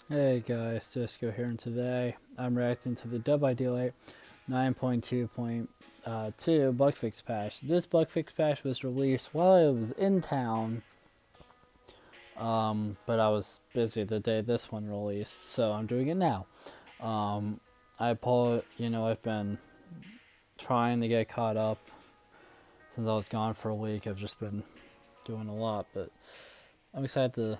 Hey guys, D1sco here, and today I'm reacting to the Dub Ideal 9.2.2 bugfix patch. This bugfix patch was released while I was in town, but I was busy the day this one released, so I'm doing it now. Um, I've been trying to get caught up since I was gone for a week. I've just been doing a lot, but I'm excited to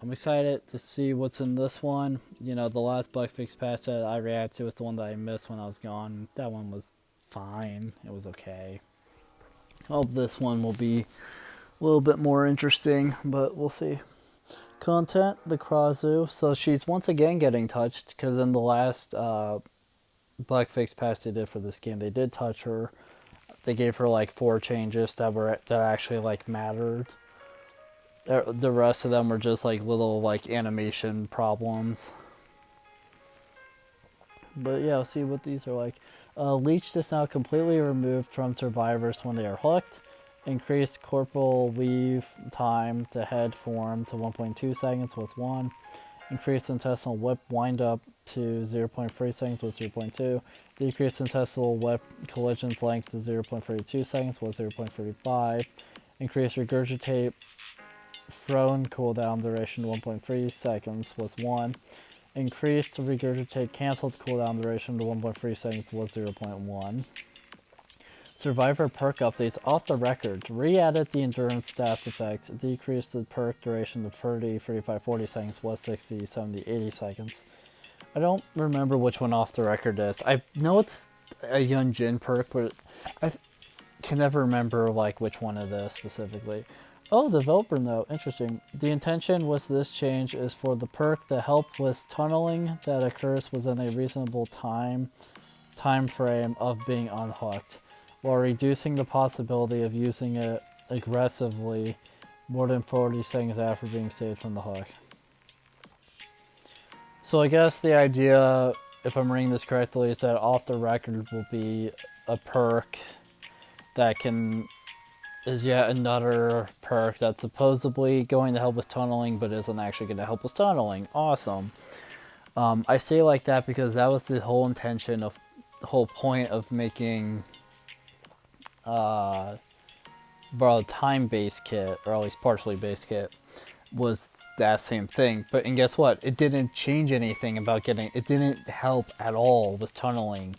I'm excited to see what's in this one. The last bug fix patch that I reacted to was the one that I missed when I was gone. That one was fine. It was okay. I hope this one will be a little bit more interesting, but we'll see. Content, the Krazu. So she's once again getting touched because in the last bug fix patch they did for this game, they did touch her. They gave her like 4 changes that actually like mattered. The rest of them were just like little like animation problems. But yeah, I'll see what these are like. Leech is now completely removed from survivors when they are hooked. Increased corporal weave time to head form to 1.2 seconds was 1. Increased intestinal whip wind up to 0.3 seconds was 0.2. Decreased intestinal whip collisions length to 0.32 seconds was 0.35. Increased regurgitate thrown cooldown duration to 1.3 seconds was 1. Increased regurgitate cancelled cooldown duration to 1.3 seconds was 0.1. Survivor perk updates off the record. Re-added the endurance stats effect. Decreased the perk duration to 30, 35, 40 seconds was 60, 70, 80 seconds. I don't remember which one off the record is. I know it's a Yun Jin perk, but I can never remember like which one it is specifically. Oh, the developer note. Interesting. The intention with this change is for the perk to help with tunneling that occurs within a reasonable time frame of being unhooked, while reducing the possibility of using it aggressively more than 40 seconds after being saved from the hook. So I guess the idea, if I'm reading this correctly, is that off the record will be a perk that is yet another perk that's supposedly going to help with tunneling, but isn't actually going to help with tunneling. Awesome. I say it like that because that was the whole intention of the whole point of making time-based kit, or at least partially based kit, was that same thing. But and guess what? It didn't change anything about getting. It didn't help at all with tunneling.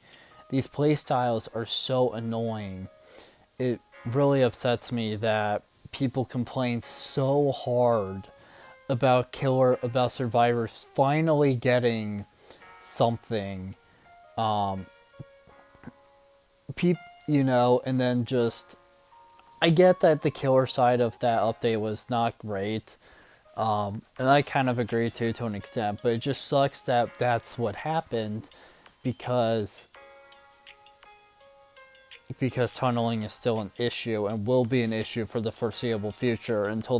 These playstyles are so annoying. It really upsets me that people complain so hard about survivors finally getting something. And then just I get that the killer side of that update was not great. And I kind of agree to an extent, but it just sucks that that's what happened because tunneling is still an issue and will be an issue for the foreseeable future until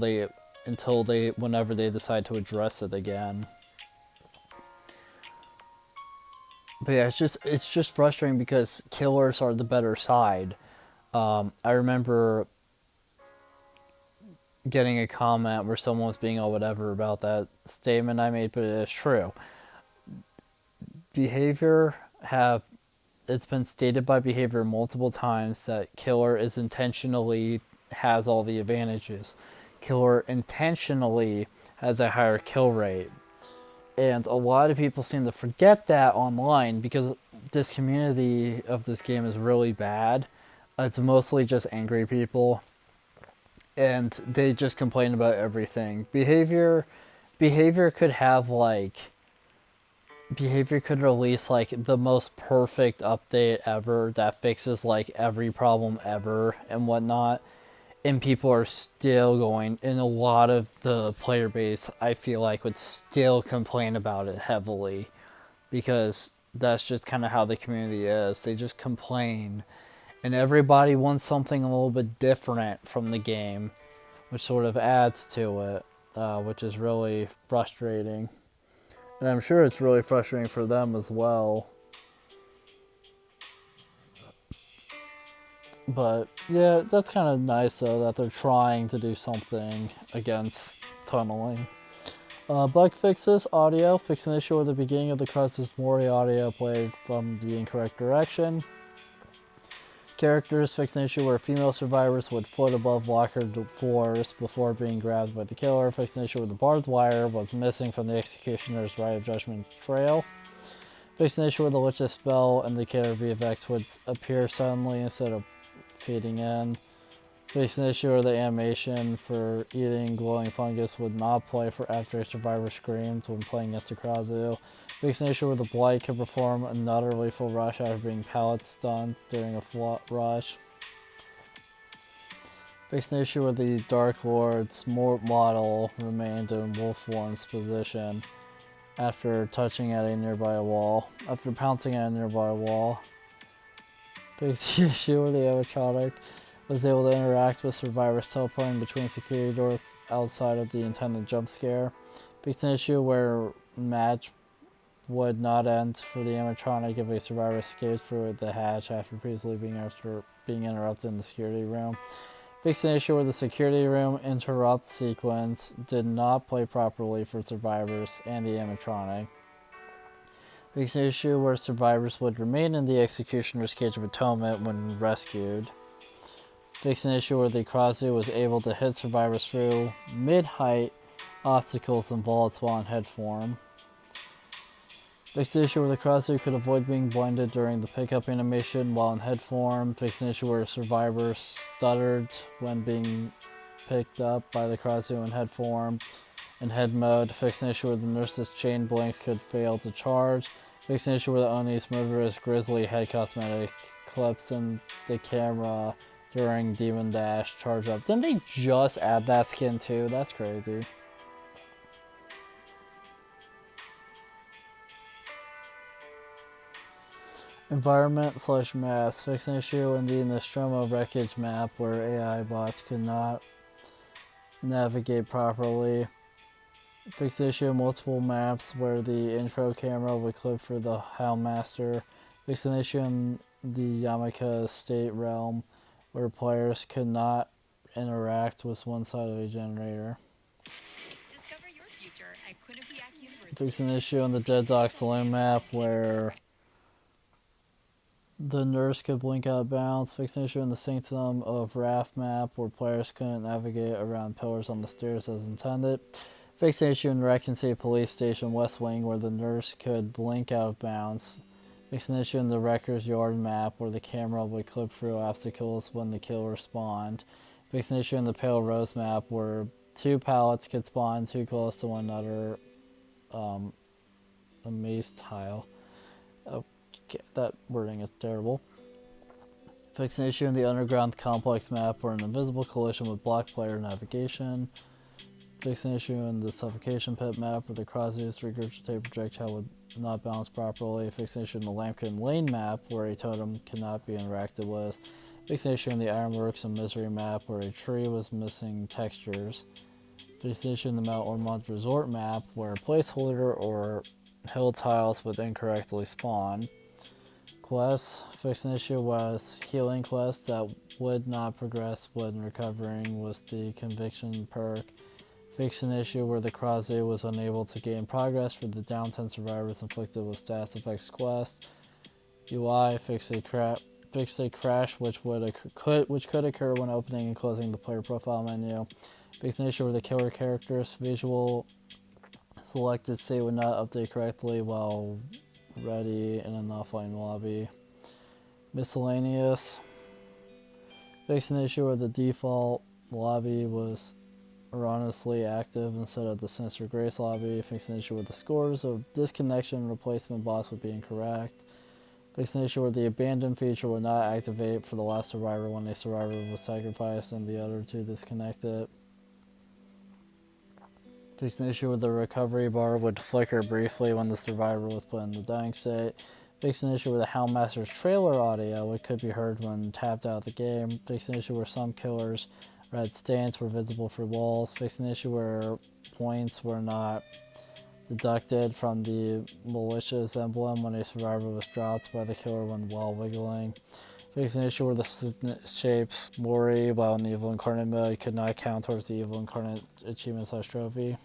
whenever they decide to address it again. But yeah, it's just frustrating because killers are the better side. I remember getting a comment where someone was being whatever about that statement I made, but it is true. Behavior have It's been stated by behavior multiple times that killer is intentionally has all the advantages. Killer intentionally has a higher kill rate. And a lot of people seem to forget that online because this community of this game is really bad. It's mostly just angry people. And they just complain about everything. Behavior could have like Behavior could release like the most perfect update ever that fixes like every problem ever and whatnot, and people are still going, and a lot of the player base I feel like would still complain about it heavily because that's just kind of how the community is. They just complain, and everybody wants something a little bit different from the game, which sort of adds to it, which is really frustrating. And I'm sure it's really frustrating for them as well. But yeah, that's kind of nice though that they're trying to do something against tunneling. Bug fixes audio. Fix an issue where the beginning of the Crisis Mori audio played from the incorrect direction. Characters. Fix an issue where female survivors would float above locker floors before being grabbed by the killer. Fix an issue where the barbed wire was missing from the executioner's right of judgment trail. Fix an issue where the Witch's spell indicator VFX would appear suddenly instead of fading in. Fix an issue where the animation for eating glowing fungus would not play for after a survivor screams when playing against the Krazu. Fix an issue where the Blight could perform another lethal rush after being pallet stunned during a rush. Fix an issue where the Dark Lord's model remained in Wolfworm's position after touching at a nearby wall. After pouncing at a nearby wall. Fix the issue where the animatronic was able to interact with survivors teleporting between security doors outside of the intended jump scare. Fix an issue where match would not end for the animatronic if a survivor escaped through the hatch after previously being interrupted in the security room. Fix an issue where the security room interrupt sequence did not play properly for survivors and the animatronic. Fix an issue where survivors would remain in the executioner's cage of atonement when rescued. Fix an issue where the Krazu was able to hit survivors through mid-height obstacles and bullets while in head form. Fix the issue where the Krazu could avoid being blinded during the pickup animation while in head form. Fix an issue where survivors stuttered when being picked up by the Krazu in head form. In head mode, fix an issue where the nurse's chain blinks could fail to charge. Fix an issue where the Oni's murderous grizzly head cosmetic clips in the camera during Demon Dash charge up. Didn't they just add that skin too? That's crazy. Environment/maps. Fix an issue in the Nostromo wreckage map where AI bots could not navigate properly. Fix the issue in multiple maps where the intro camera would clip for the Howlmaster. Fix an issue in the Yamaka State realm where players could not interact with one side of a generator. Discover your future at Quinnipiac University. Fix an issue on the Dead Dock Saloon map where the nurse could blink out of bounds. Fix an issue in the Sanctum of Wrath map where players couldn't navigate around pillars on the stairs as intended. Fix an issue in Raccoon City Police Station West Wing where the nurse could blink out of bounds. Fix an issue in the Wrecker's Yard map where the camera would clip through obstacles when the killer spawned. Fix an issue in the Pale Rose map where two pallets could spawn too close to one another. A maze tile. Okay, that wording is terrible. Fix an issue in the Underground Complex map where an invisible collision would block player navigation. Fix an issue in the Suffocation Pit map where the Krazu's regurgitate projectile would not balance properly. Fix an issue in the Lambkin Lane map where a totem cannot be interacted with. Fix an issue in the Ironworks and Misery map where a tree was missing textures. Fix an issue in the Mount Ormond Resort map where a placeholder or hill tiles would incorrectly spawn. Quests. Fix an issue was healing quests that would not progress when recovering with the Conviction perk. Fix an issue where the Krazu was unable to gain progress for the down 10 survivors inflicted with status effects quest. UI. Fix a crash which could occur when opening and closing the player profile menu. Fix an issue where the killer character's visual selected state would not update correctly while ready in an offline lobby. Miscellaneous. Fix an issue where the default lobby was erroneously active instead of the Sinister Grace lobby. Fix an issue where the scores of disconnection replacement bots would be incorrect. Fix an issue where the abandoned feature would not activate for the last survivor when a survivor was sacrificed and the other two disconnected. Fix an issue where the recovery bar would flicker briefly when the survivor was put in the dying state. Fix an issue where the Howlmaster's trailer audio could be heard when tapped out of the game. Fix an issue where some killers' red stains were visible through walls. Fix an issue where points were not deducted from the malicious emblem when a survivor was dropped by the killer when while wiggling. Fix an issue where the shapes Mori while in the Evil Incarnate mode could not count towards the Evil Incarnate achievement/trophy.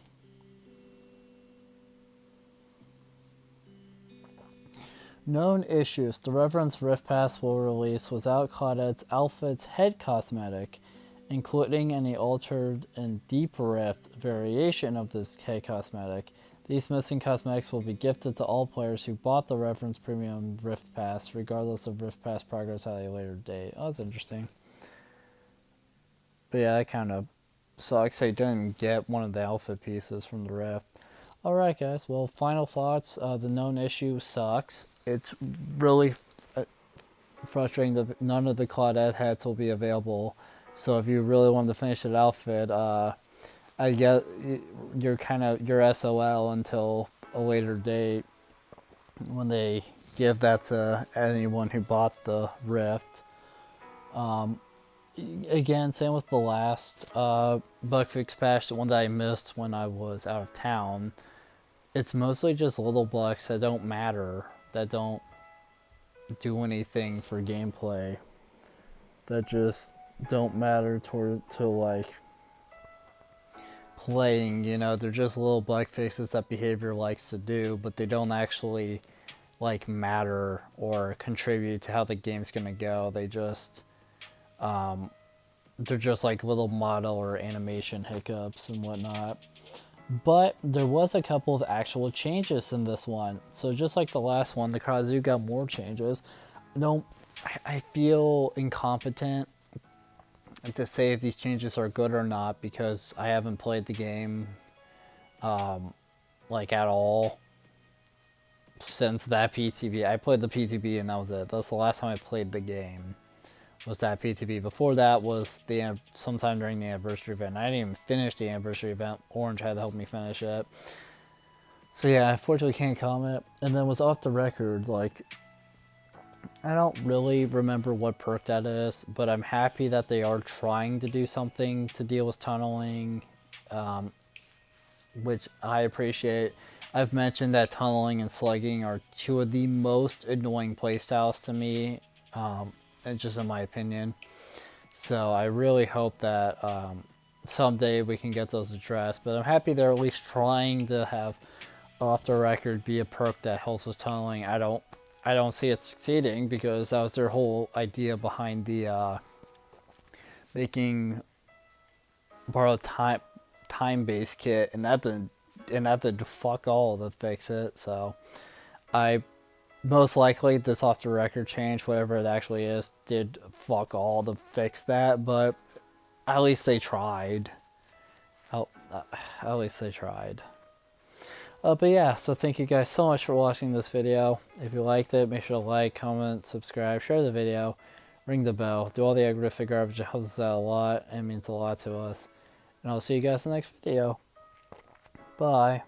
Known issues. The Reverend's Rift Pass will release without Claudette's outfit's head cosmetic, including any altered and deep rift variation of this head cosmetic. These missing cosmetics will be gifted to all players who bought the Reverend's Premium Rift Pass, regardless of Rift Pass progress at a later date. Oh, that's interesting. But yeah, that kind of sucks. I didn't get one of the outfit pieces from the Rift. Alright, guys. Well, final thoughts. The known issue sucks. It's really frustrating that none of the Claudette hats will be available. So if you really want to finish that outfit, I get you're SOL until a later date when they give that to anyone who bought the Rift. Again, same with the last bugfix patch, the one that I missed when I was out of town. It's mostly just little bugs that don't matter, that don't do anything for gameplay, that just don't matter to like playing. You know, they're just little bug fixes that behavior likes to do, but they don't actually like matter or contribute to how the game's gonna go. They're just like little model or animation hiccups and whatnot. But there was a couple of actual changes in this one. So just like the last one, the Kazu got more changes. I feel incompetent to say if these changes are good or not because I haven't played the game like at all since that PTB. I played the PTB and that was it. That's the last time I played the game. Was that PTB. Before that was sometime during the anniversary event. I didn't even finish the anniversary event. Orange had to help me finish it. So yeah, I unfortunately can't comment. And then was off the record, like, I don't really remember what perk that is, but I'm happy that they are trying to do something to deal with tunneling, which I appreciate. I've mentioned that tunneling and slugging are two of the most annoying playstyles to me, just in my opinion. So I really hope that someday we can get those addressed. But I'm happy they're at least trying to have off the record be a perk that helps with tunneling. I don't see it succeeding because that was their whole idea behind the making borrowed time based kit, and that did fuck all to fix it. So I most likely this off the record change, whatever it actually is, did fuck all to fix that, but at least they tried. At least they tried. But yeah, so thank you guys so much for watching this video. If you liked it, make sure to like, comment, subscribe, share the video, ring the bell, do all the aggressive garbage. It helps us out a lot and means a lot to us. And I'll see you guys in the next video. Bye.